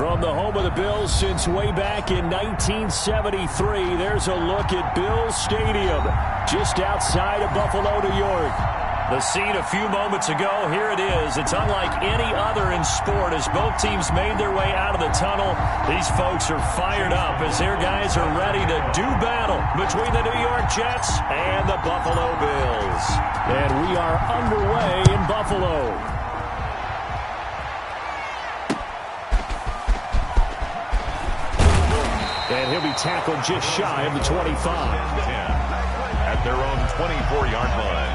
From the home of the Bills since way back in 1973, there's a look at Bills Stadium, just outside of Buffalo, New York. The scene a few moments ago, here it is. It's unlike any other in sport as both teams made their way out of the tunnel. These folks are fired up as their guys are ready to do battle between the New York Jets and the Buffalo Bills. And we are underway in Buffalo. And he'll be tackled just shy of the 25. 10 at their own 24-yard line.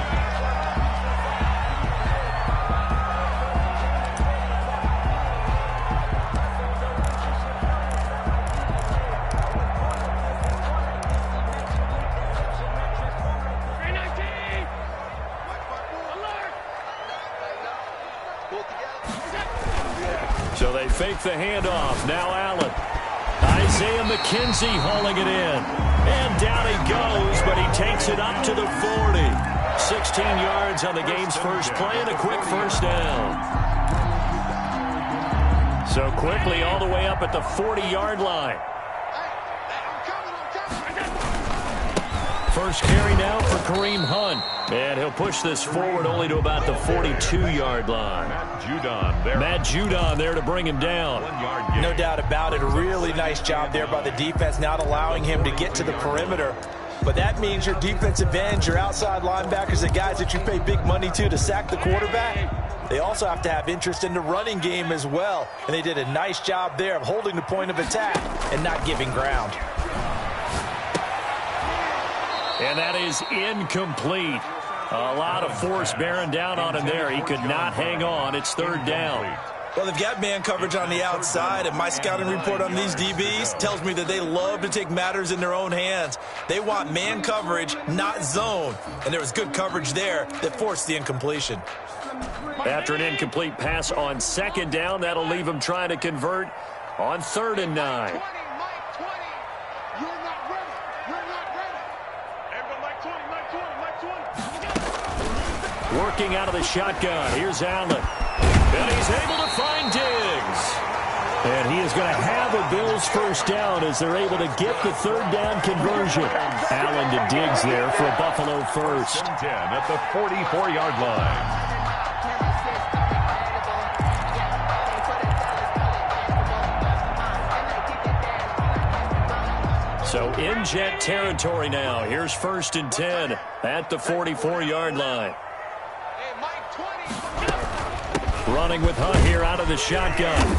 So they fake the handoff. Now Allen. Isaiah McKenzie hauling it in. And down he goes, but he takes it up to the 40. 16 yards on the game's first play and a quick first down. So quickly all the way up at the 40-yard line. First carry now for Kareem Hunt. And he'll push this forward only to about the 42-yard line. Matt Judon there to bring him down. No doubt about it. A really nice job there by the defense, not allowing him to get to the perimeter. But that means your defensive ends, your outside linebackers, the guys that you pay big money to sack the quarterback, they also have to have interest in the running game as well. And they did a nice job there of holding the point of attack and not giving ground. And that is incomplete. A lot of force bearing down on him there. He could not hang on. It's third down. Well, they've got man coverage on the outside, and my scouting report on these DBs tells me that they love to take matters in their own hands. They want man coverage, not zone. And there was good coverage there that forced the incompletion. After an incomplete pass on second down, that'll leave him trying to convert on 3rd and 9. Working out of the shotgun. Here's Allen. And he's able to find Diggs. And he is going to have a Bills first down as they're able to get the 3rd down conversion. Allen to Diggs there for a Buffalo first. 10 at the 44-yard line. So in Jet territory now. Here's 1st and 10 at the 44-yard line. Running with Hunt here out of the shotgun.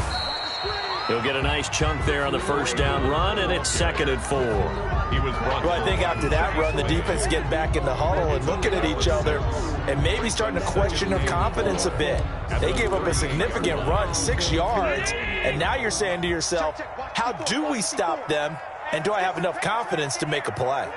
He'll get a nice chunk there on the first down run, and it's 2nd and 4. Well, I think after that run, the defense getting back in the huddle and looking at each other and maybe starting to question their confidence a bit. They gave up a significant run, 6 yards, and now you're saying to yourself, how do we stop them, and do I have enough confidence to make a play?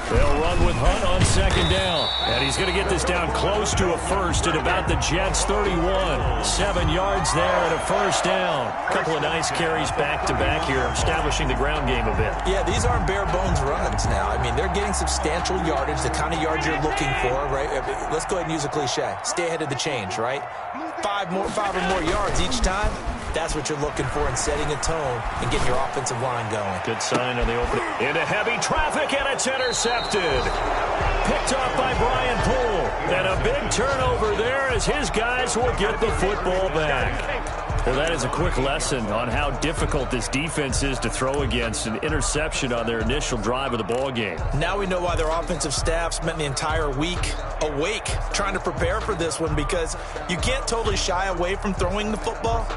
They'll run with Hunt on 2nd down. And he's going to get this down close to a first at about the Jets' 31. 7 yards there and a first down. A couple of nice carries back-to-back here, establishing the ground game a bit. Yeah, these aren't bare-bones runs now. I mean, they're getting substantial yardage, the kind of yards you're looking for, right? Let's go ahead and use a cliche. Stay ahead of the change, right? 5 or more yards each time. That's what you're looking for in setting a tone and getting your offensive line going. Good sign on the opening. Into heavy traffic, and it's intercepted. Picked off by Brian Poole. And a big turnover there as his guys will get the football back. Well, that is a quick lesson on how difficult this defense is to throw against. An interception on their initial drive of the ball game. Now we know why their offensive staff spent the entire week awake trying to prepare for this one, because you can't totally shy away from throwing the football,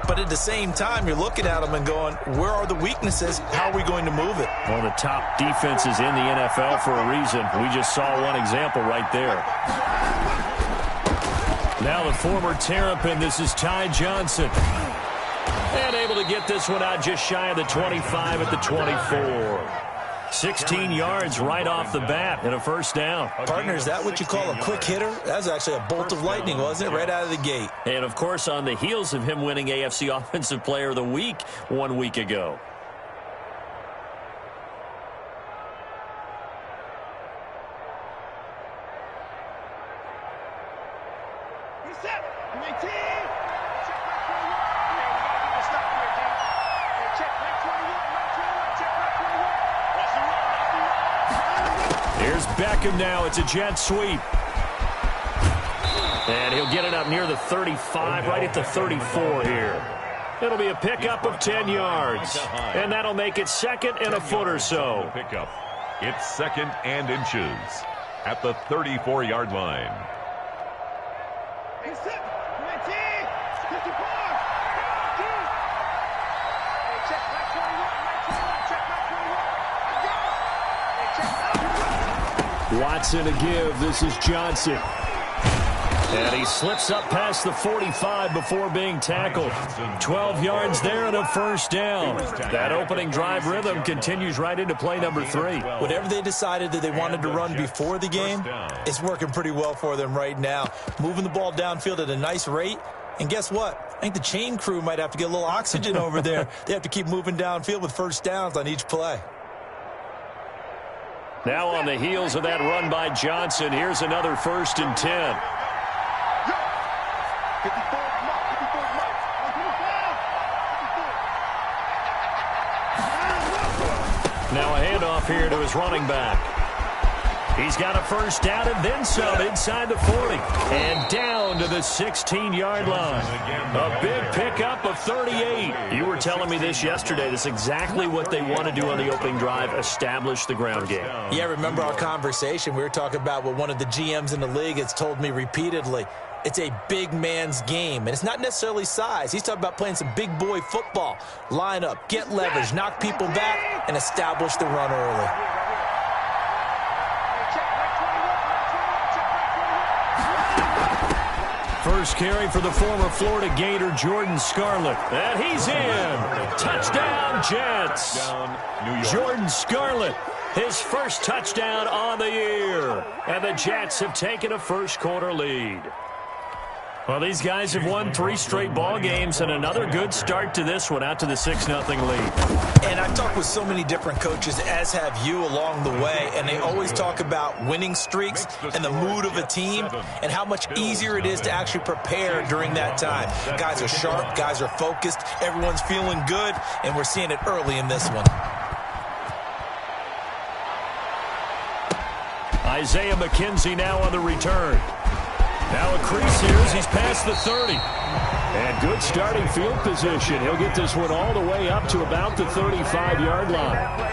but at the same time you're looking at them and going, where are the weaknesses? How are we going to move it? One of the top defenses in the NFL for a reason. We just saw one example right there. Now the former Terrapin, this is Ty Johnson. And able to get this one out just shy of the 25 at the 24. 16 yards right off the bat and a first down. Partner, is that what you call a quick hitter? That was actually a bolt of lightning, wasn't it? Right out of the gate. And, of course, on the heels of him winning AFC Offensive Player of the Week 1 week ago. Here's Beckham now. It's a jet sweep. And he'll get it up near the 35, right at the 34 here. It'll be a pickup of 10 yards. And that'll make it second and a foot or so. Pickup. It's second and inches at the 34-yard line. Watson to give. This is Johnson. And he slips up past the 45 before being tackled. 12 yards there and a first down. That opening drive rhythm continues right into play number 3. Whatever they decided that they wanted to run before the game, it's working pretty well for them right now. Moving the ball downfield at a nice rate. And guess what? I think the chain crew might have to get a little oxygen over there. They have to keep moving downfield with first downs on each play. Now on the heels of that run by Johnson, here's another 1st and 10. Now a handoff here to his running back. He's got a first down and then some inside the 40. And down to the 16-yard line. A big pickup of 38. You were telling me this yesterday. This is exactly what they want to do on the opening drive, establish the ground game. Yeah, remember our conversation? We were talking about what one of the GMs in the league has told me repeatedly. It's a big man's game, and it's not necessarily size. He's talking about playing some big boy football. Line up, get leverage, knock people back, and establish the run early. First carry for the former Florida Gator, Jordan Scarlett. And he's in. Touchdown, Jets. Jordan Scarlett, his first touchdown on the year. And the Jets have taken a first-quarter lead. Well, these guys have won 3 straight ball games and another good start to this one out to the 6-0 lead. And I've talked with so many different coaches, as have you, along the way, and they always talk about winning streaks and the mood of a team and how much easier it is to actually prepare during that time. Guys are sharp, guys are focused, everyone's feeling good, and we're seeing it early in this one. Isaiah McKenzie now on the return. Now a crease here as he's past the 30. And good starting field position. He'll get this one all the way up to about the 35-yard line.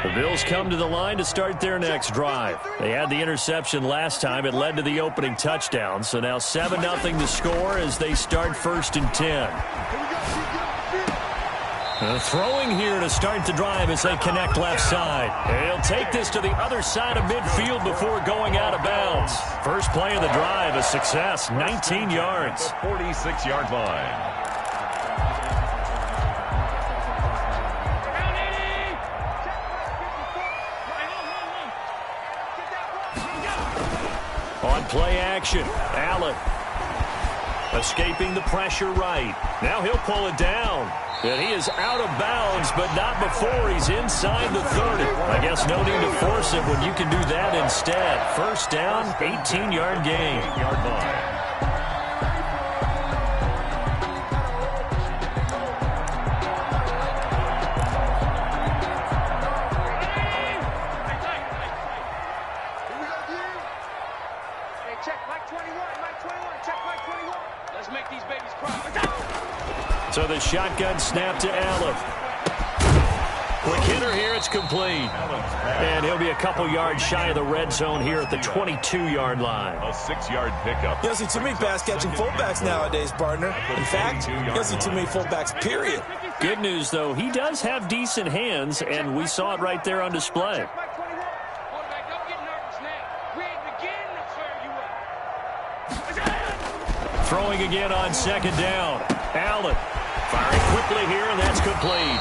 The Bills come to the line to start their next drive. They had the interception last time. It led to the opening touchdown. So now 7-0 to score as they start 1st and 10. Throwing here to start the drive as they connect left side. They'll take this to the other side of midfield before going out of bounds. First play of the drive, a success, 19 yards. The 46-yard line. On play action, Allen escaping the pressure right. Now he'll pull it down. And he is out of bounds, but not before he's inside the 30. I guess no need to force it when you can do that instead. First down, 18-yard gain. So the shotgun snap to Allen. Quick hitter here, it's complete. And he'll be a couple yards shy of the red zone here at the 22-yard line. A 6-yard pickup. You don't see too many pass-catching fullbacks nowadays, partner. In fact, you don't see too many fullbacks, period. Good news, though, he does have decent hands, and we saw it right there on display. Throwing again on second down. Allen firing quickly here, and that's complete.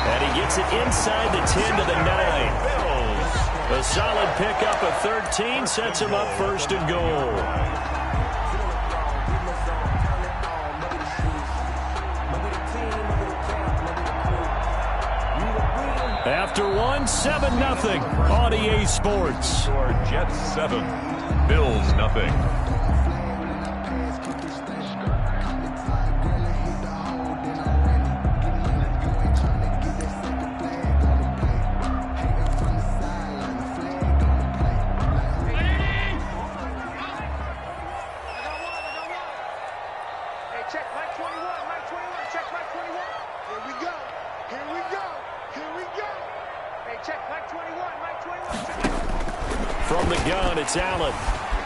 And he gets it inside the 10 to the 9. A solid pickup of 13 sets him up 1st and goal. After one, 7-0 on EA Sports. Jets 7, Bills nothing. From the gun, it's Allen,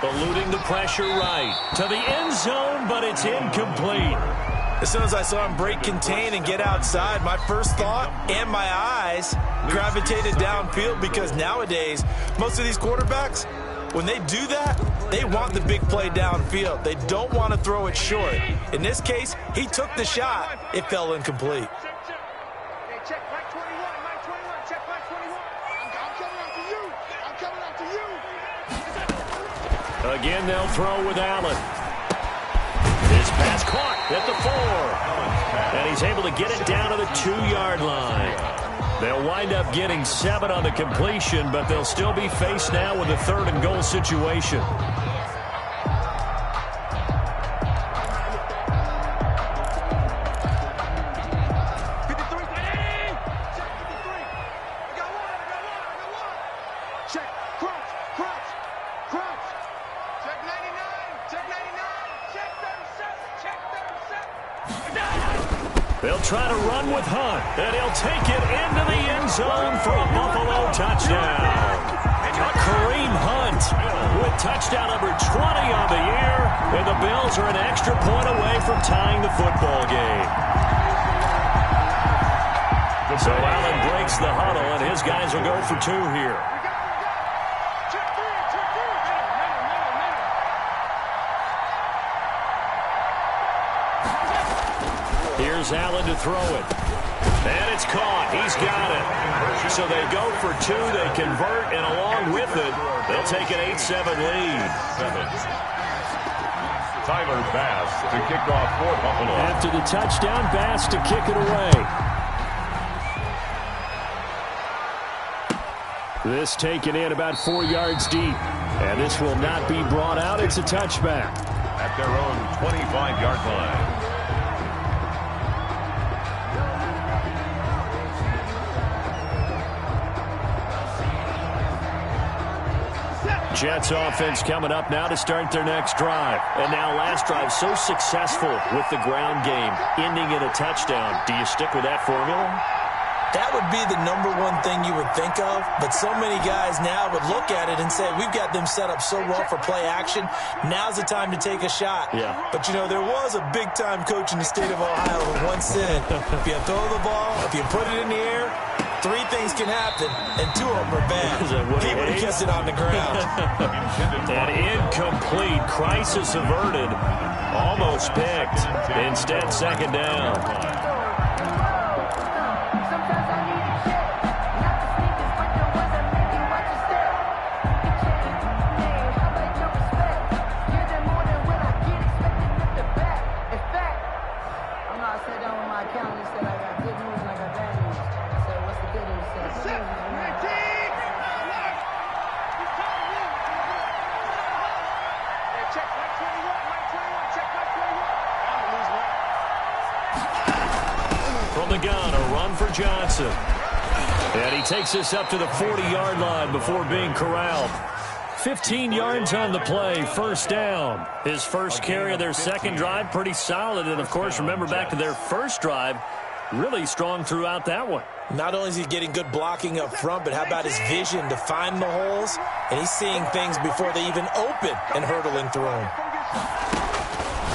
eluding the pressure right to the end zone, but it's incomplete. As soon as I saw him break contain and get outside, my first thought and my eyes gravitated downfield, because nowadays, most of these quarterbacks, when they do that, they want the big play downfield. They don't want to throw it short. In this case, he took the shot. It fell incomplete. Again, they'll throw with Allen. His pass caught at the 4. And he's able to get it down to the 2-yard line. They'll wind up getting 7 on the completion, but they'll still be faced now with a 3rd and goal situation. They'll try to run with Hunt, and he'll take it into the end zone for a Buffalo touchdown. Kareem Hunt with touchdown number 20 on the year, and the Bills are an extra point away from tying the football game. So Allen breaks the huddle, and his guys will go for 2 here. Here's Allen to throw it. And it's caught. He's got it. So they go for 2. They convert, and along with it, they'll take an 8-7 lead. Tyler Bass to kick off for Buffalo. After the touchdown, Bass to kick it away. This taken in about 4 yards deep. And this will not be brought out. It's a touchback. At their own 25-yard line. Jets offense coming up now to start their next drive. And now last drive so successful with the ground game, ending in a touchdown. Do you stick with that formula? That would be the #1 thing you would think of, but so many guys now would look at it and say, we've got them set up so well for play action, now's the time to take a shot. Yeah. But, you know, there was a big-time coach in the state of Ohio who once said, if you throw the ball, if you put it in the air, 3 things can happen, and 2 of them are bad. He would have kept it on the ground. An incomplete, crisis averted, almost picked. Instead, 2nd down. From the gun, a run for Johnson. And he takes this up to the 40-yard line before being corralled. 15 yards on the play, 1st down. His first carry of their 2nd drive, pretty solid. And, of course, remember back to their 1st drive, really strong throughout that one. Not only is he getting good blocking up front, but how about his vision to find the holes? And he's seeing things before they even open and hurtling through them.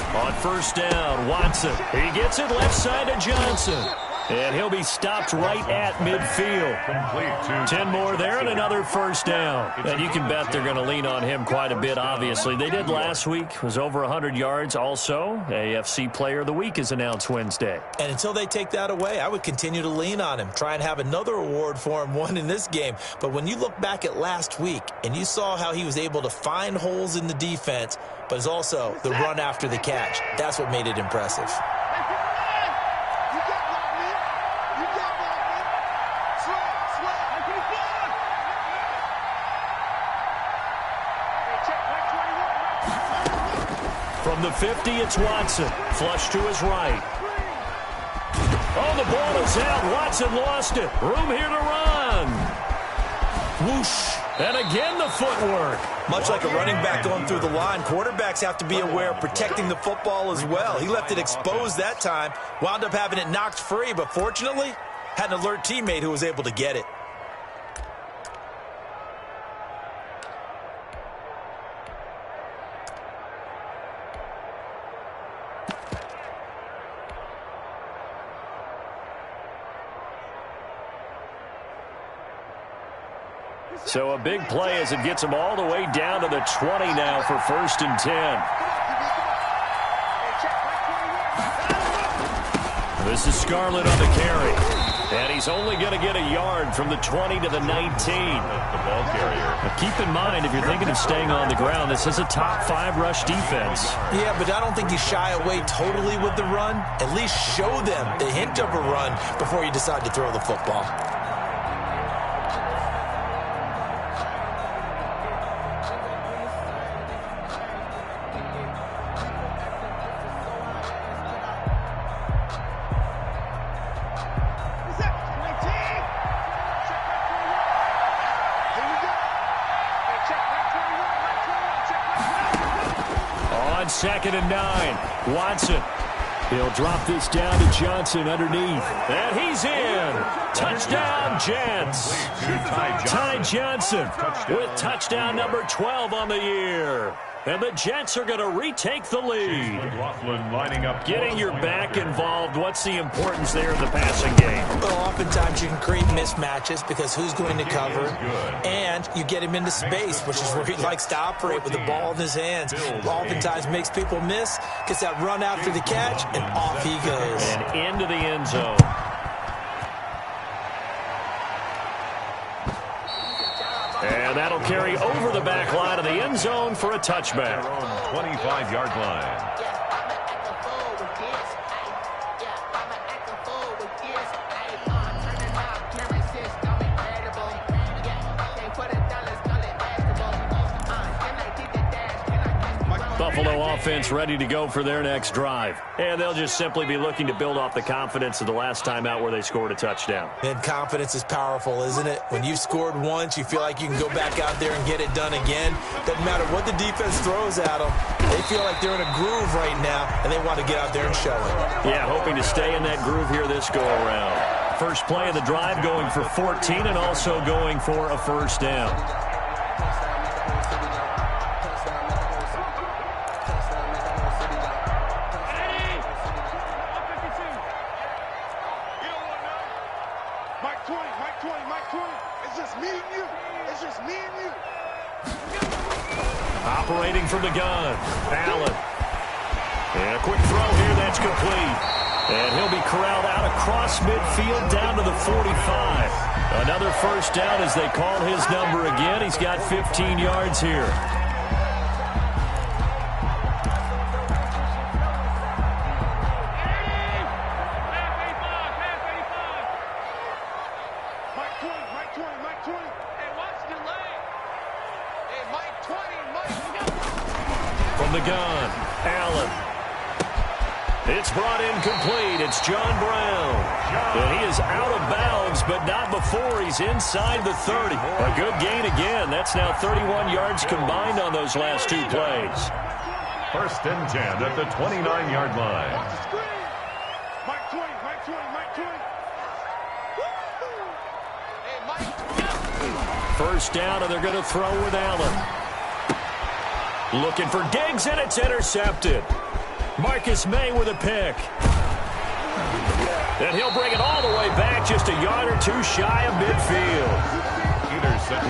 On 1st down, Watson. He gets it left side to Johnson. And he'll be stopped right at midfield. 10 more there and another 1st down. And you can bet they're going to lean on him quite a bit, obviously. They did last week. Was over 100 yards. Also, AFC Player of the Week is announced Wednesday. And until they take that away, I would continue to lean on him. Try and have another award for him, one in this game. But when you look back at last week and you saw how he was able to find holes in the defense, but it's also the run after the catch. That's what made it impressive. From the 50, it's Watson. Flush to his right. Oh, the ball is out. Watson lost it. Room here to run. Whoosh. And again, the footwork. Much like a running back going through the line, quarterbacks have to be aware of protecting the football as well. He left it exposed that time, wound up having it knocked free, but fortunately, had an alert teammate who was able to get it. So a big play as it gets them all the way down to the 20 now for 1st and 10. This is Scarlett on the carry. And he's only going to get a yard from the 20 to the 19. The ball carrier. Now keep in mind, if you're thinking of staying on the ground, this is a top 5 rush defense. Yeah, but I don't think you shy away totally with the run. At least show them the hint of a run before you decide to throw the football. Second and 9. Watson. He'll drop this down to Johnson underneath. And he's in. Touchdown, Jets. Ty Johnson with touchdown number 12 on the year. And the Jets are going to retake the lead. Lining up. Getting your back involved, what's the importance there in the passing game? Well, oftentimes you can create mismatches because who's going to cover, and you get him into space, which is where he likes to operate with the ball in his hands. Oftentimes makes people miss, gets that run after the catch, and off he goes. And into the end zone. And that'll carry over the back line of the end zone for a touchback. 25-yard line. Buffalo offense ready to go for their next drive. And they'll just simply be looking to build off the confidence of the last time out where they scored a touchdown. And confidence is powerful, isn't it? When you've scored once, you feel like you can go back out there and get it done again. Doesn't matter what the defense throws at them. They feel like they're in a groove right now, and they want to get out there and show it. Yeah, hoping to stay in that groove here this go-around. First play of the drive going for 14 and also going for a first down. Operating from the gun, Allen. And a quick throw here, that's complete. And he'll be corralled out across midfield down to the 45. Another first down as they call his number again. He's got 15 yards here. From the gun, Allen. It's brought in complete. It's John Brown. And he is out of bounds, but not before he's inside the 30. A good gain again. That's now 31 yards combined on those last two plays. 1st and 10 at the 29-yard line. First down, and they're going to throw with Allen. Looking for Diggs, and it's intercepted. Marcus May with a pick. And he'll bring it all the way back, just a yard or two shy of midfield.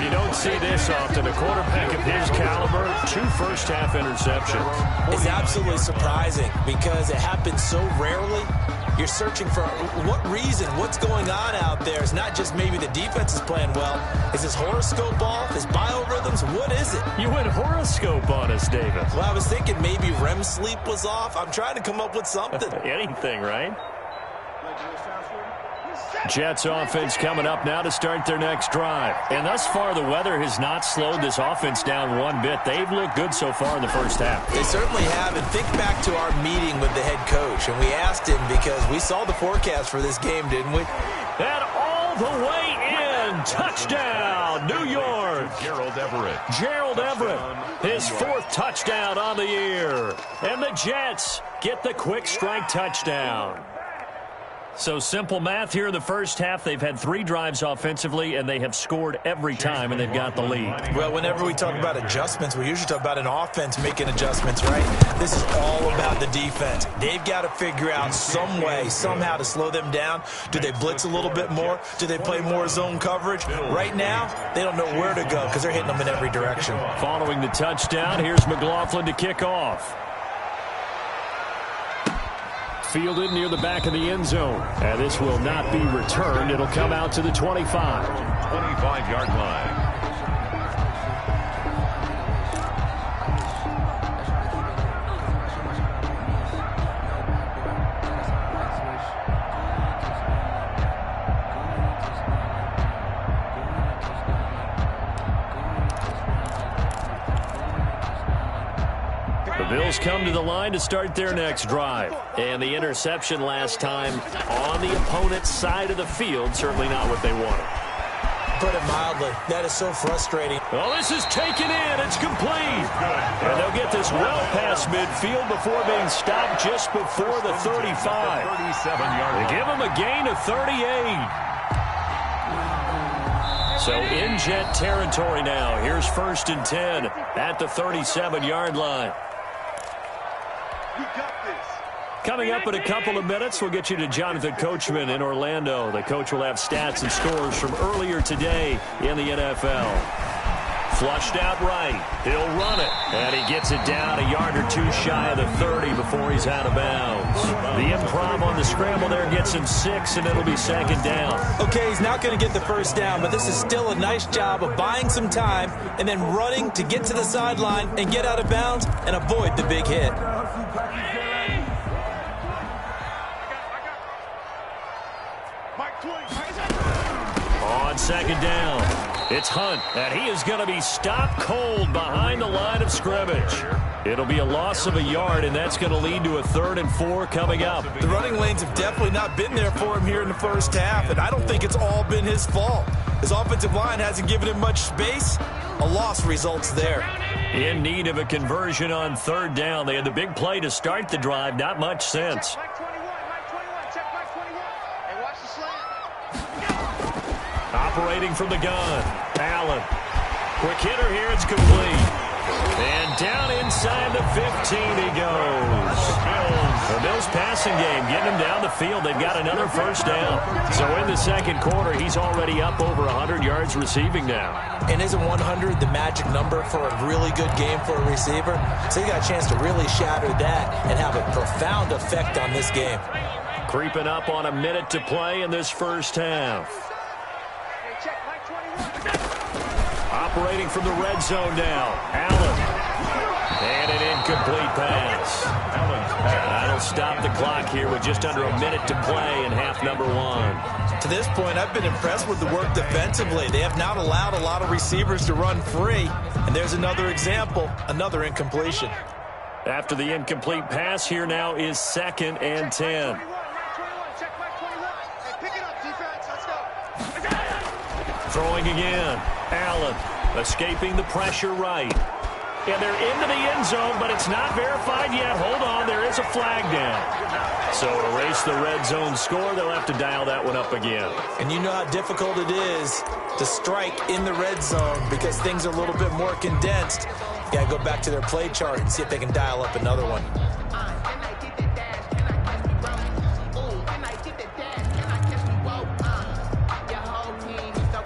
You don't see this often. A quarterback of his caliber, 2 first-half interceptions. It's absolutely surprising because it happens so rarely. You're searching for what reason, what's going on out there. It's not just maybe the defense is playing well. Is his horoscope off? His biorhythms? What is it? You went horoscope on us, David. Well, I was thinking maybe REM sleep was off. I'm trying to come up with something. Anything, right? Jets offense coming up now to start their next drive. And thus far, the weather has not slowed this offense down one bit. They've looked good so far in the first half. They certainly have. And think back to our meeting with the head coach. And we asked him because we saw the forecast for this game, didn't we? And all the way in. Touchdown, New York. Gerald Everett, his 4th touchdown on the year. And the Jets get the quick strike touchdown. So simple math here in the first half. They've had 3 drives offensively, and they have scored every time, and they've got the lead. Well, whenever we talk about adjustments, we usually talk about an offense making adjustments, right? This is all about the defense. They've got to figure out some way, somehow to slow them down. Do they blitz a little bit more? Do they play more zone coverage? Right now, they don't know where to go because they're hitting them in every direction. Following the touchdown, here's McLaughlin to kick off. Fielded near the back of the end zone. And this will not be returned. It'll come out to the 25. 25-yard line. Bills come to the line to start their next drive. And the interception last time on the opponent's side of the field, certainly not what they wanted. Put it mildly, that is so frustrating. Well, this is taken in. It's complete. And they'll get this well past midfield before being stopped just before the 35. They give them a gain of 38. So in Jet territory now. Here's 1st and 10 at the 37-yard line. Coming up in a couple of minutes, we'll get you to Jonathan Coachman in Orlando. The coach will have stats and scores from earlier today in the NFL. Flushed out right. He'll run it. And he gets it down a yard or 2 shy of the 30 before he's out of bounds. The improv on the scramble there gets him 6, and it'll be 2nd down. Okay, he's not going to get the 1st down, but this is still a nice job of buying some time and then running to get to the sideline and get out of bounds and avoid the big hit. On 2nd down, it's Hunt, and he is going to be stopped cold behind the line of scrimmage. It'll be a loss of a yard, and that's going to lead to a 3rd and 4 coming up. The running lanes have definitely not been there for him here in the first half, and I don't think it's all been his fault. His offensive line hasn't given him much space. A loss results there. In need of a conversion on 3rd down. They had the big play to start the drive. Not much sense. Operating from the gun, Allen. Quick hitter here, it's complete. And down inside the 15 he goes. The Bills passing game, getting him down the field. They've got another 1st down. So in the 2nd quarter, he's already up over 100 yards receiving now. And isn't 100 the magic number for a really good game for a receiver? So he got a chance to really shatter that and have a profound effect on this game. Creeping up on a minute to play in this first half. Operating from the red zone now, Allen. And an incomplete pass. That'll stop the clock here with just under a minute to play in half number 1. To this point, I've been impressed with the work defensively. They have not allowed a lot of receivers to run free. And there's another example, another incompletion. After the incomplete pass, here now is 2nd and 10. Throwing again. Allen escaping the pressure right. And they're into the end zone, but it's not verified yet. Hold on, there is a flag down. So erase the red zone score. They'll have to dial that one up again. And you know how difficult it is to strike in the red zone because things are a little bit more condensed. You got to go back to their play chart and see if they can dial up another one.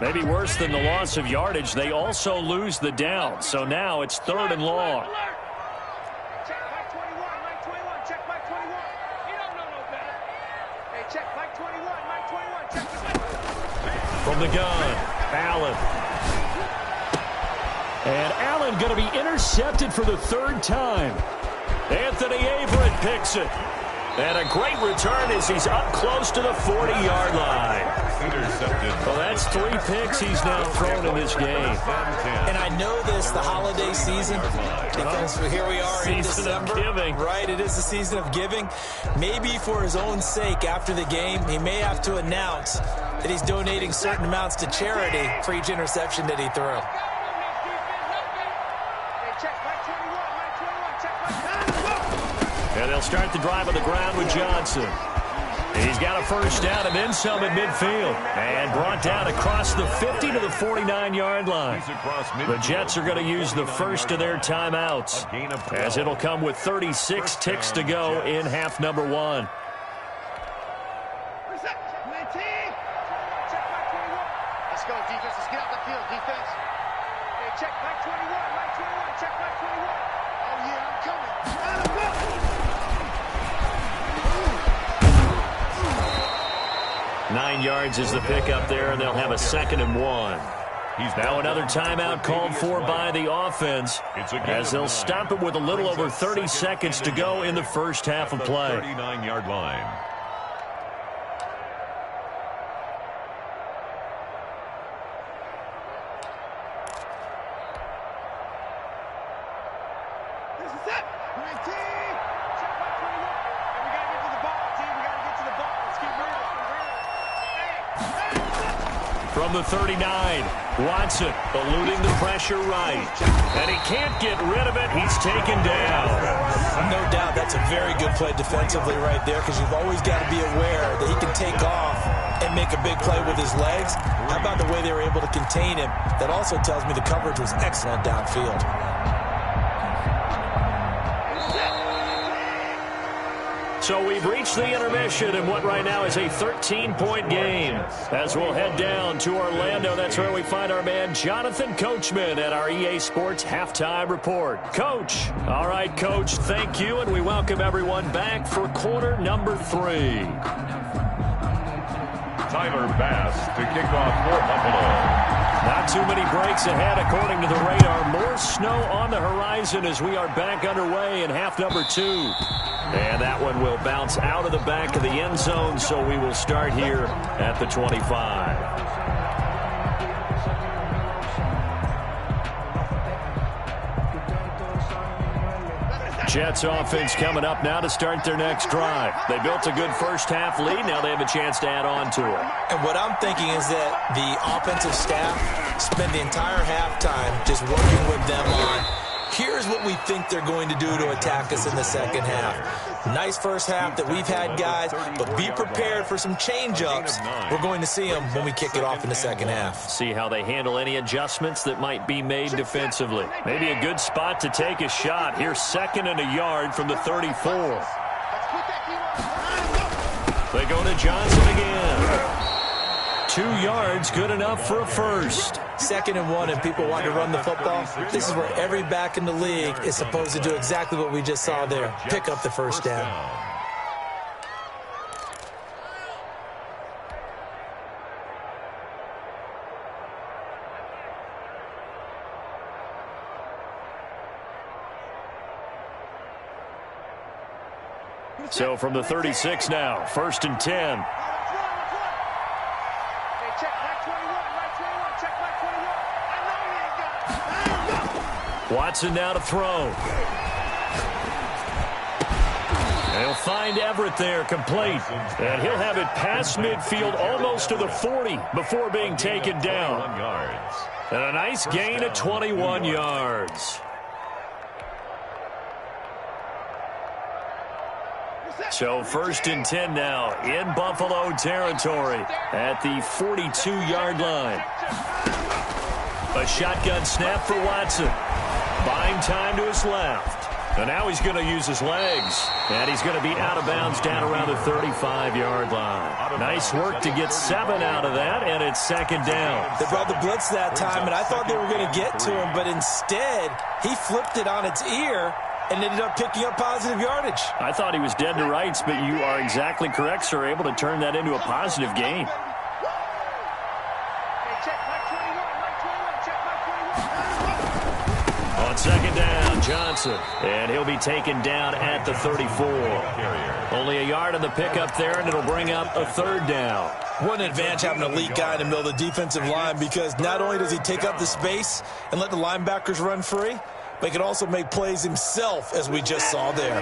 Maybe worse than the loss of yardage, they also lose the down. So now it's 3rd and long. From the gun, Allen. And Allen going to be intercepted for the 3rd time. Anthony Averett picks it. And a great return as he's up close to the 40-yard line. Intercepted. Well, that's 3 picks he's now thrown in this game. And I know this, the holiday season, because here we are in December. Giving. Right, it is the season of giving. Maybe for his own sake after the game, he may have to announce that he's donating certain amounts to charity for each interception that he threw. And they'll start the drive on the ground with Johnson. He's got a first down and then some at midfield. And brought down across the 50 to the 49-yard line. The Jets are going to use the first of their timeouts, as it'll come with 36 ticks to go in half number 1. Let's go, defense. Let's get out the field, defense. Hey, check back 21, right 21, check back 21. Oh, yeah, I'm coming. 9 yards is the pickup there, and they'll have a 2nd and 1. Now another timeout called for by the offense, as they'll stop it with a little over 30 seconds to go in the first half of play. 39-yard line. From the 39, Watson eluding the pressure right. And he can't get rid of it. He's taken down. No doubt that's a very good play defensively right there, because you've always got to be aware that he can take off and make a big play with his legs. How about the way they were able to contain him? That also tells me the coverage was excellent downfield. So we've reached the intermission in what right now is a 13-point game. As we'll head down to Orlando, that's where we find our man Jonathan Coachman at our EA Sports Halftime Report. Coach. All right, Coach, thank you, and we welcome everyone back for quarter number 3. Tyler Bass to kick off for Buffalo. Not too many breaks ahead according to the radar. More snow on the horizon as we are back underway in half number 2. And that one will bounce out of the back of the end zone, so we will start here at the 25. Jets offense coming up now to start their next drive. They built a good first half lead. Now they have a chance to add on to it. And what I'm thinking is that the offensive staff spend the entire halftime just working with them on, here's what we think they're going to do to attack us in the second half. Nice first half that we've had, guys, but be prepared for some change-ups. We're going to see them when we kick it off in the second half. See how they handle any adjustments that might be made defensively. Maybe a good spot to take a shot. Here's 2nd and a yard from the 34. They go to Johnson again. 2 yards, good enough for a first. 2nd and 1, and people want to run the football. This is where every back in the league is supposed to do exactly what we just saw there. Pick up the first down. So from the 36 now, 1st and 10. Watson now to throw. And he'll find Everett there, complete. And he'll have it past midfield almost to the 40 before being taken down. And a nice gain of 21 yards. So 1st and 10 now in Buffalo territory at the 42-yard line. A shotgun snap for Watson. Buying time to his left. And now he's going to use his legs. And he's going to be out of bounds down around the 35-yard line. Nice work to get 7 out of that, and it's 2nd down. They brought the blitz that time, and I thought they were going to get to him, but instead he flipped it on its ear and ended up picking up positive yardage. I thought he was dead to rights, but you are exactly correct, sir. Able to turn that into a positive gain. On 2nd down, Johnson. And he'll be taken down at the 34. Only a yard on the pickup there, and it'll bring up a 3rd down. What an advantage having an elite guy in the middle of the defensive line, because not only does he take up the space and let the linebackers run free, but he can also make plays himself, as we just saw there.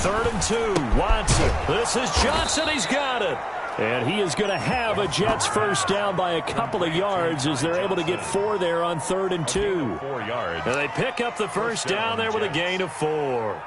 Third and 2, Watson. This is Johnson. He's got it. And he is going to have a Jets first down by a couple of yards as they're able to get 4 there on 3rd and 2. 4 yards. And they pick up the first down there with a gain of 4.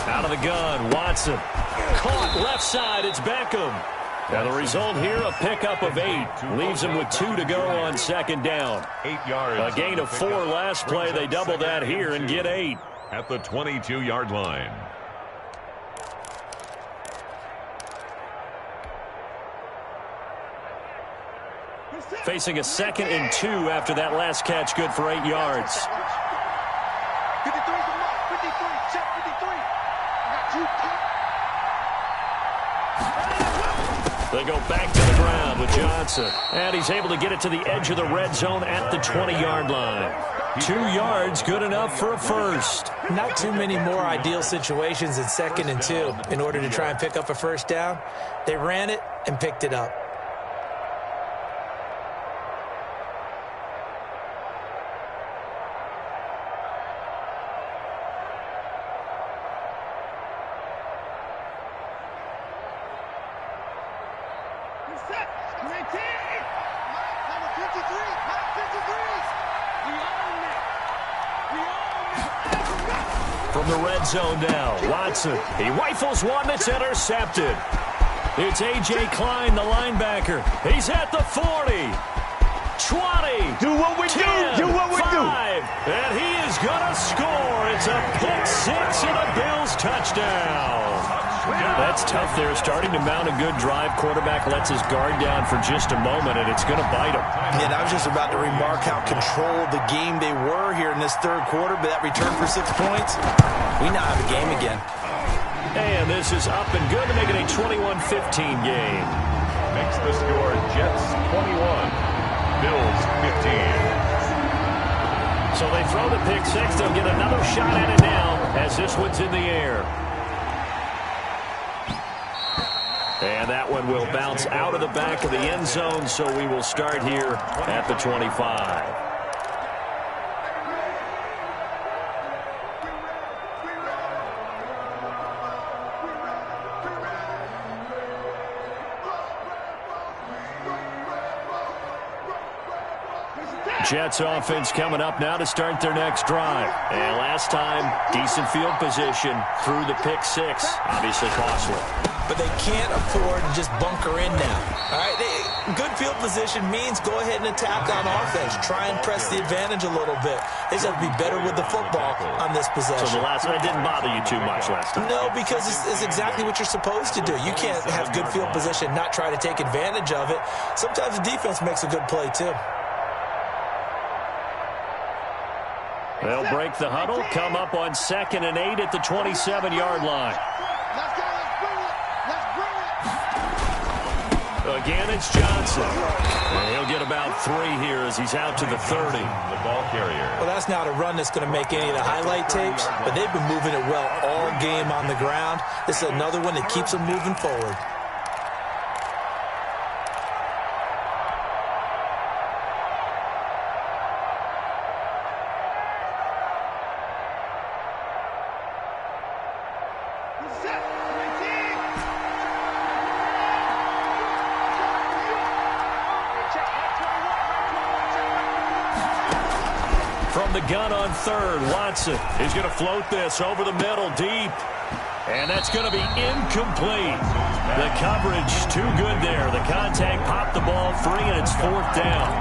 Out of the gun, Watson. Caught left side, it's Beckham. And the result here, a pickup of 8. Leaves him with 2 to go on 2nd down. 8 yards. A gain of 4 last play. They double that here and get 8. At the 22-yard line. Facing a 2nd and 2 after that last catch, good for 8 yards. 53 's the mark. 53. Check 53. I got 2 They go back to the ground with Johnson. And he's able to get it to the edge of the red zone at the 20-yard line. 2 yards, good enough for a first. Not too many more ideal situations in 2nd and 2 in order to try and pick up a first down. They ran it and picked it up. From the red zone now, Watson. He rifles one that's intercepted. It's A.J. Klein, the linebacker. He's at the 40. 20. Do what we 10, do. Do what we 5, do. And he is going to score. It's a pick 6 and a Bills touchdown. That's tough there. Starting to mount a good drive. Quarterback lets his guard down for just a moment, and it's going to bite him. And I was just about to remark how controlled the game they were here in this 3rd quarter, but that return for 6 points, we now have a game again. And this is up and good to make it a 21-15 game. Makes the score Jets 21, Bills 15. So they throw the pick 6. They'll get another shot at it now as this one's in the air. And that one will bounce out of the back of the end zone, so we will start here at the 25. Jets offense coming up now to start their next drive. And last time, decent field position through the pick 6. Obviously costly. But they can't afford to just bunker in now. All right, good field position means go ahead and attack on offense. Try and press the advantage a little bit. They just have to be better with the football on this possession. So the last one didn't bother you too much last time? No, because it's exactly what you're supposed to do. You can't have good field position, not try to take advantage of it. Sometimes the defense makes a good play, too. They'll break the huddle, come up on 2nd and 8 at the 27-yard line. Again, it's Johnson. And he'll get about 3 here as he's out to the 30. The ball carrier. Well, that's not a run that's going to make any of the highlight tapes, but they've been moving it well all game on the ground. This is another one that keeps them moving forward. From the gun on 3rd, Watson is going to float this over the middle deep. And that's going to be incomplete. The coverage too good there. The contact popped the ball free, and it's 4th down.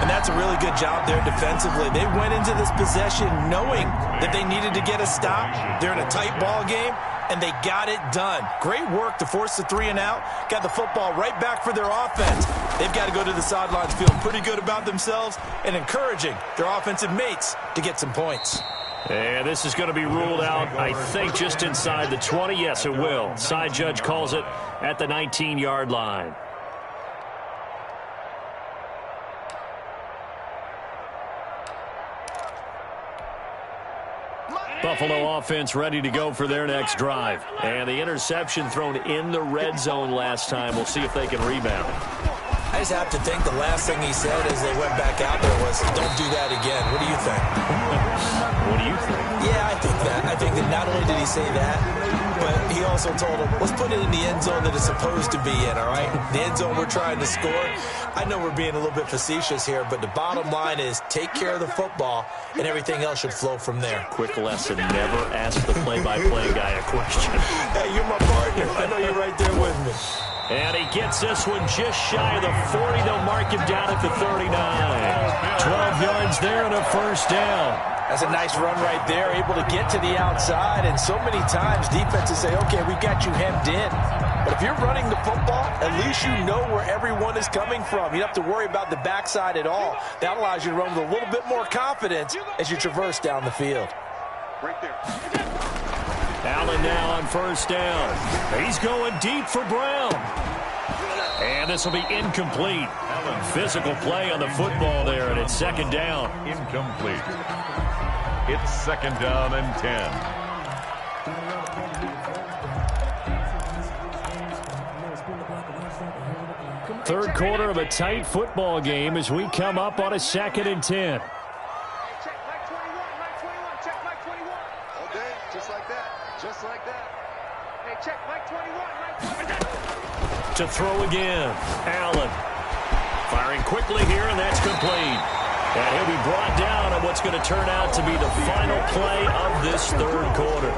And that's a really good job there defensively. They went into this possession knowing that they needed to get a stop. They're in a tight ball game, and they got it done. Great work to force the 3 and out. Got the football right back for their offense. They've got to go to the sidelines feeling pretty good about themselves and encouraging their offensive mates to get some points. And this is going to be ruled out, I think, just inside the 20. Yes, it will. Side judge calls it at the 19-yard line. Buffalo offense ready to go for their next drive. And the interception thrown in the red zone last time. We'll see if they can rebound. I just have to think the last thing he said as they went back out there was, don't do that again. What do you think? What do you think? Yeah, I think that. I think that not only did he say that, but he also told him, let's put it in the end zone that it's supposed to be in, all right? The end zone we're trying to score. I know we're being a little bit facetious here, but the bottom line is take care of the football, and everything else should flow from there. Quick lesson, never ask the play-by-play guy a question. Hey, you're my partner. I know you're right there with me. And he gets this one just shy of the 40. They'll mark him down at the 39. 12 yards there and a 1st down. That's a nice run right there, able to get to the outside. And so many times defenses say, okay, we got you hemmed in. But if you're running the football, at least you know where everyone is coming from. You don't have to worry about the backside at all. That allows you to run with a little bit more confidence as you traverse down the field. Right there. Allen now on 1st down. He's going deep for Brown. And this will be incomplete. Physical play on the football there, and it's 2nd down. Incomplete. It's 2nd down and 10. Third quarter of a tight football game as we come up on a 2nd and 10. Just like that. Hey, check Mike 21. To throw again. Allen firing quickly here, and that's complete. And he'll be brought down on what's going to turn out to be the final play of this 3rd quarter.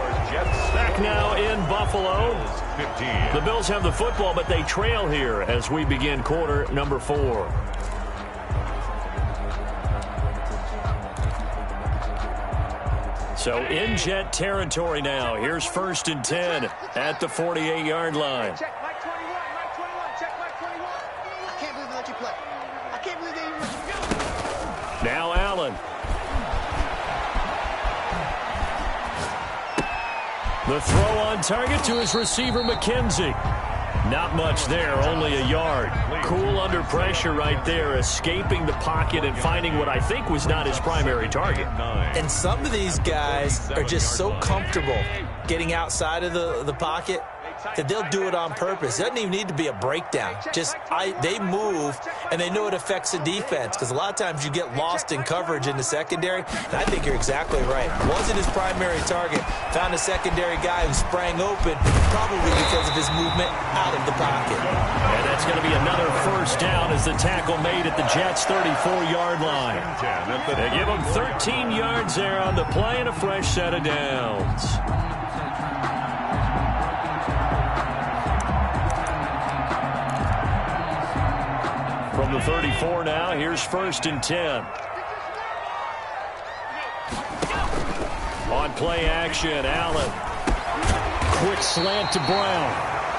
Back now in Buffalo. 15. The Bills have the football, but they trail here as we begin quarter number 4. So in Jet territory now. Here's 1st and 10 at the 48-yard line. Check Mike 21. Mike 21. Check Mike 21. I can't believe they let you play. I can't believe they even let you go. Now Allen. The throw on target to his receiver, McKenzie. Not much there, only a yard. Cool under pressure right there, escaping the pocket and finding what I think was not his primary target. And some of these guys are just so comfortable getting outside of the pocket that they'll do it on purpose. It doesn't even need to be a breakdown. They move, and they know it affects the defense, because a lot of times you get lost in coverage in the secondary, and I think you're exactly right. Wasn't his primary target. Found a secondary guy who sprang open, probably because of his movement out of the pocket. And that's going to be another 1st down as the tackle made at the Jets' 34-yard line. They give him 13 yards there on the play and a fresh set of downs. From the 34 now, here's 1st and 10. On play action, Allen. Quick slant to Brown.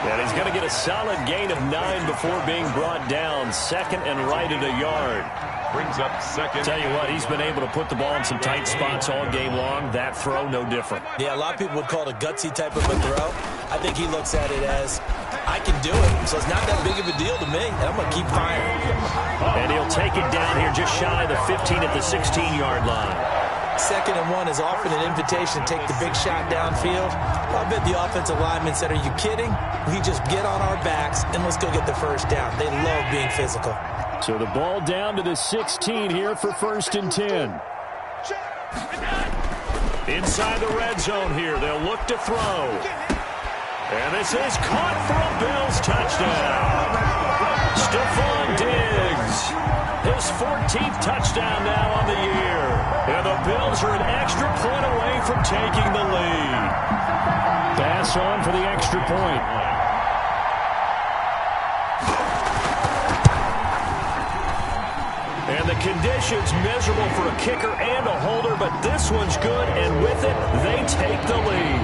And he's going to get a solid gain of 9 before being brought down. 2nd and right at a yard. Brings up 2nd. Tell you what, he's been able to put the ball in some tight spots all game long. That throw, no different. Yeah, a lot of people would call it a gutsy type of a throw. I think he looks at it as, I can do it, so it's not that big of a deal to me, and I'm going to keep firing. And he'll take it down here just shy of the 15 at the 16-yard line. 2nd and 1 is often an invitation to take the big shot downfield. I bet the offensive linemen said, are you kidding? We just get on our backs, and let's go get the 1st down. They love being physical. So the ball down to the 16 here for 1st and 10. Inside the red zone here. They'll look to throw. And this is caught for a Bills touchdown. Stephon Diggs. His 14th touchdown now on the year. And the Bills are an extra point away from taking the lead. Pass on for the extra point. And the conditions miserable for a kicker and a holder, but this one's good, and with it, they take the lead.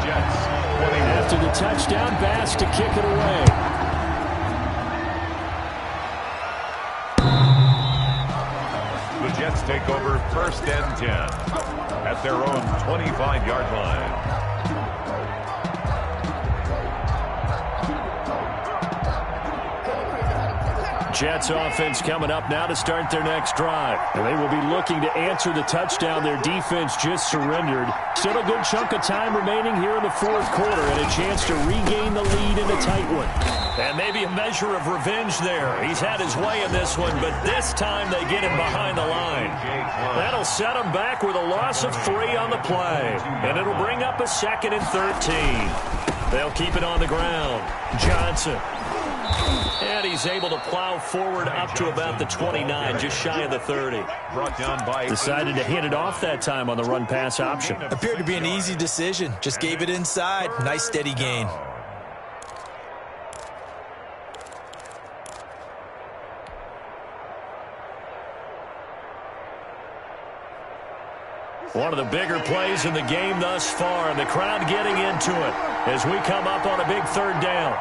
Jets. After the touchdown, Bass to kick it away. The Jets take over 1st and 10 at their own 25-yard line. Jets offense coming up now to start their next drive. And they will be looking to answer the touchdown their defense just surrendered. Still a good chunk of time remaining here in the 4th quarter and a chance to regain the lead in a tight one. And maybe a measure of revenge there. He's had his way in this one, but this time they get him behind the line. That'll set him back with a loss of 3 on the play. And it'll bring up a 2nd and 13. They'll keep it on the ground. Johnson. And he's able to plow forward up to about the 29, just shy of the 30. Brought down by Decided to hand it off that time on the run-pass option. Appeared to be an easy decision. Just gave it inside. Nice steady gain. One of the bigger plays in the game thus far, and the crowd getting into it as we come up on a big 3rd down.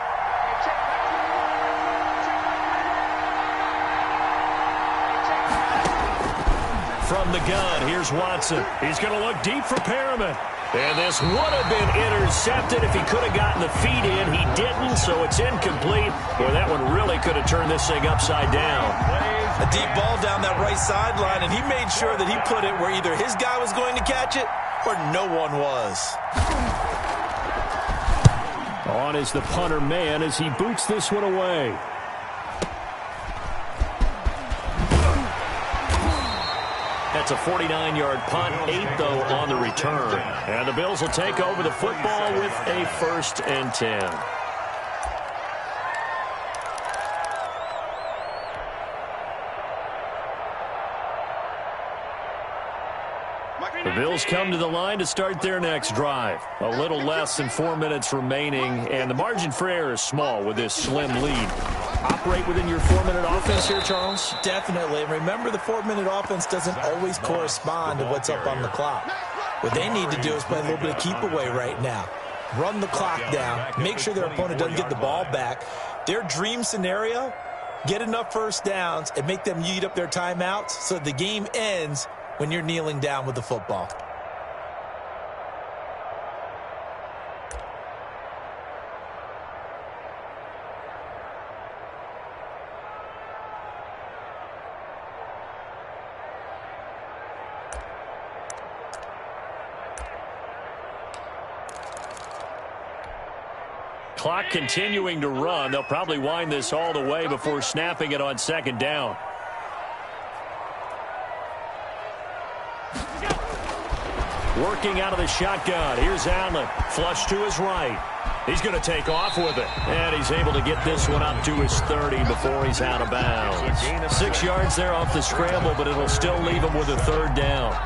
From the gun, here's Watson. He's going to look deep for Perriman. And this would have been intercepted if he could have gotten the feet in. He didn't, so it's incomplete. Boy, that one really could have turned this thing upside down. A deep ball down that right sideline, and he made sure that he put it where either his guy was going to catch it or no one was. On is the punter man as he boots this one away. That's a 49-yard punt, 8 though on the return. And the Bills will take over the football with a 1st and 10. The Bills come to the line to start their next drive. A little less than 4 minutes remaining, and the margin for error is small with this slim lead. Operate within your 4-minute offense here, Charles? Definitely. And remember, the 4-minute offense doesn't always correspond to what's up on the clock. What they need to do is play a little bit of keep away right now. Run the clock down. Make sure their opponent doesn't get the ball back. Their dream scenario, get enough 1st downs and make them eat up their timeouts so the game ends when you're kneeling down with the football. Clock continuing to run. They'll probably wind this all the way before snapping it on 2nd down. Working out of the shotgun. Here's Allen. Flush to his right. He's going to take off with it. And he's able to get this one up to his 30 before he's out of bounds. 6 yards there off the scramble, but it'll still leave him with a 3rd down.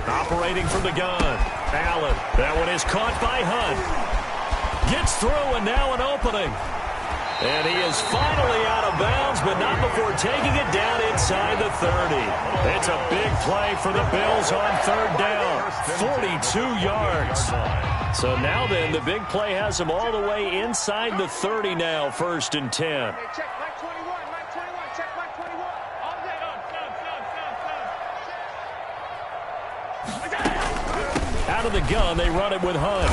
Operating from the gun. Allen. That one is caught by Hunt. Gets through and now an opening. And he is finally out of bounds, but not before taking it down inside the 30. It's a big play for the Bills on 3rd down. 42 yards. So now then, the big play has them all the way inside the 30 now, 1st and 10. Out of the gun, they run it with Hunt.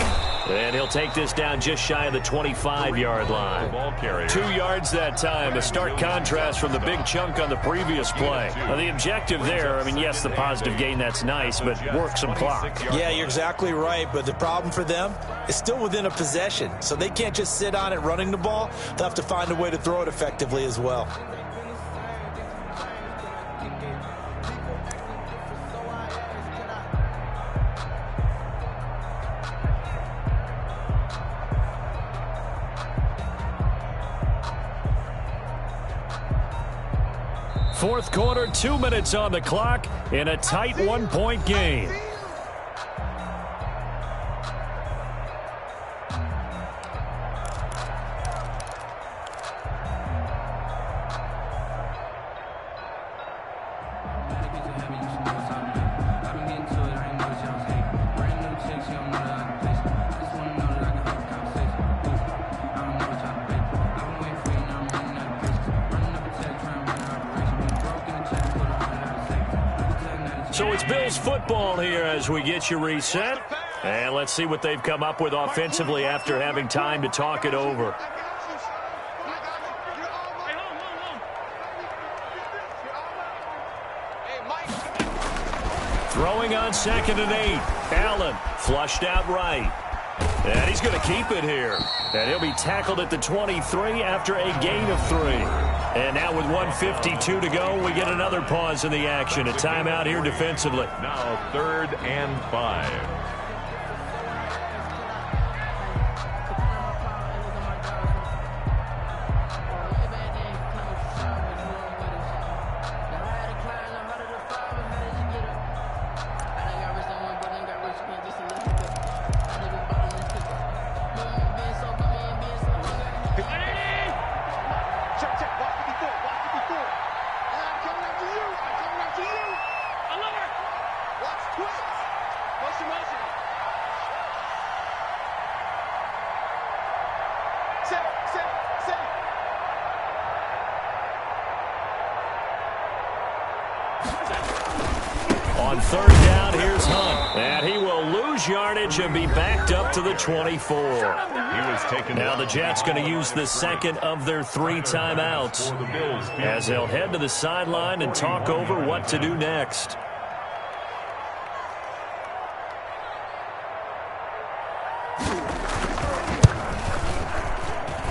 And he'll take this down just shy of the 25-yard line. 2 yards that time, a stark contrast from the big chunk on the previous play. Now, the objective there, I mean, yes, the positive gain, that's nice, but work some clock. Yeah, you're exactly right, but the problem for them is still within a possession, so they can't just sit on it running the ball. They'll have to find a way to throw it effectively as well. Fourth quarter, 2 minutes on the clock in a tight 1-point game. So it's Bills football here as we get you reset. And let's see what they've come up with offensively after having time to talk it over. Throwing on 2nd and 8. Allen flushed out right. And he's going to keep it here. And he'll be tackled at the 23 after a gain of 3. And now with 1:52 to go, we get another pause in the action. A timeout here defensively. Now 3rd and 5. On 3rd down, here's Hunt. And he will lose yardage and be backed up to the 24. Now the Jets going to use the 2nd of their 3 timeouts as they'll head to the sideline and talk over what to do next.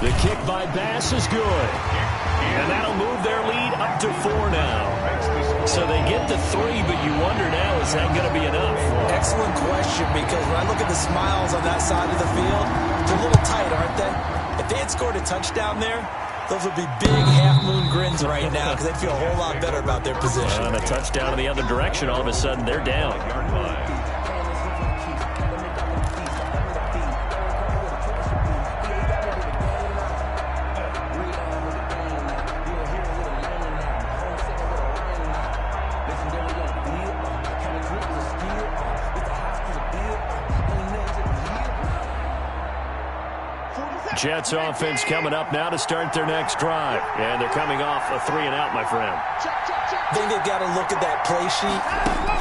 The kick by Bass is good. And that'll move their lead up to 4 now. So they get to 3, but you wonder now, is that going to be enough? Excellent question, because when I look at the smiles on that side of the field, they're a little tight, aren't they? If they had scored a touchdown there, those would be big half-moon grins right now because they'd feel a whole lot better about their position. And a touchdown in the other direction, all of a sudden they're down. Jets offense coming up now to start their next drive. And they're coming off a 3-and-out, my friend. I think they've got to look at that play sheet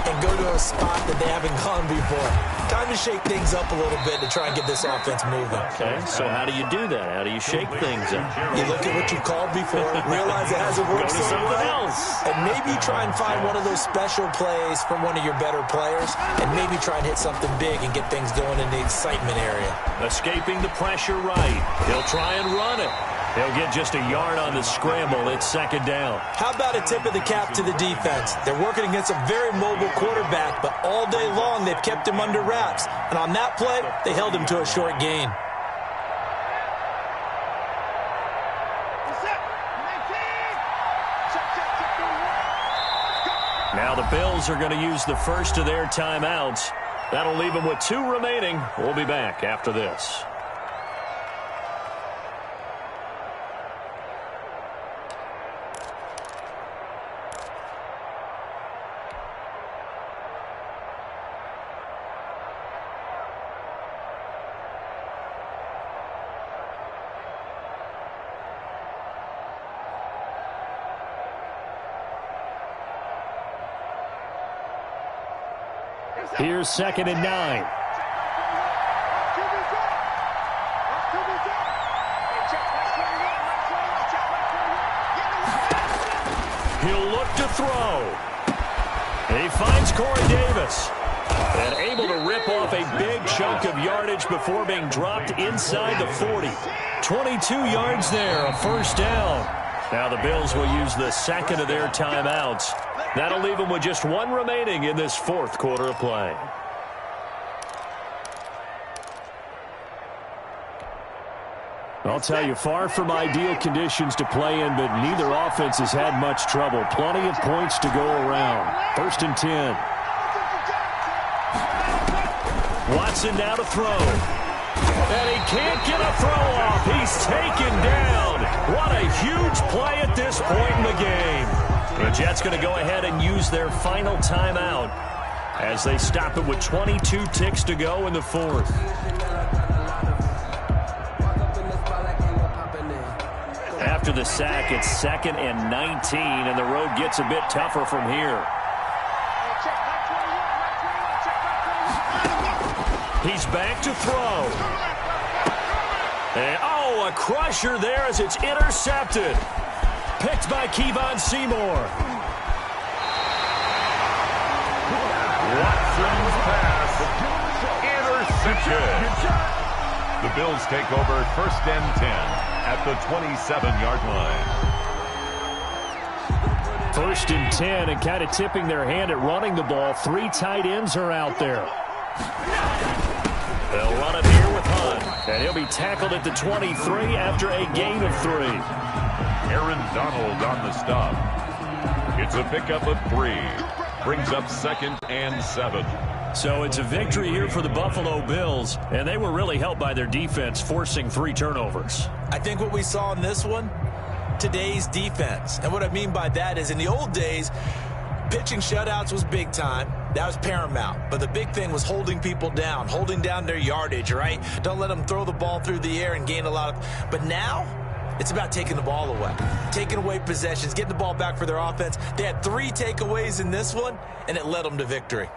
and go to a spot that they haven't gone before. Time to shake things up a little bit to try and get this offense moving. Okay, so how do you do that? How do you shake things up? You look at what you called before, realize it hasn't worked so well, and maybe try and find one of those special plays from one of your better players, and maybe try and hit something big and get things going in the excitement area. Escaping the pressure right. He'll try and run it. He'll get just a yard on the scramble. It's 2nd down. How about a tip of the cap to the defense? They're working against a very mobile quarterback, but all day long they've kept him under wraps. And on that play, they held him to a short gain. Now the Bills are going to use the first of their timeouts. That'll leave them with 2 remaining. We'll be back after this. Here's 2nd and 9. to throw. He finds Corey Davis. And able to rip off a big chunk of yardage before being dropped inside the 40. 22 yards there, a first down. Now the Bills will use the second of their timeouts. That'll leave them with just one remaining in this fourth quarter of play. I'll tell you, far from ideal conditions to play in, but neither offense has had much trouble. Plenty of points to go around. 1st and 10. Watson now to throw. And he can't get a throw off. He's taken down. What a huge play at this point in the game. The Jets going to go ahead and use their final timeout as they stop it with 22 ticks to go in the fourth. After the sack, it's 2nd and 19, and the road gets a bit tougher from here. He's back to throw. And, a crusher there as it's intercepted. Picked by Kevon Seymour. Watson's pass. Intercepted. The Bills take over 1st and 10 at the 27-yard line. 1st and 10, and kind of tipping their hand at running the ball. 3 tight ends are out there. They'll run it here with Hunt, and he'll be tackled at the 23 after a gain of 3. Aaron Donald on the stop. It's a pickup of 3. Brings up 2nd and 7. So it's a victory here for the Buffalo Bills, and they were really helped by their defense, forcing 3 turnovers. I think what we saw in this one, today's defense. And what I mean by that is in the old days, pitching shutouts was big time. That was paramount. But the big thing was holding people down, holding down their yardage, right? Don't let them throw the ball through the air and gain a lot of... But now, it's about taking the ball away. Taking away possessions, getting the ball back for their offense. They had 3 takeaways in this one, and it led them to victory.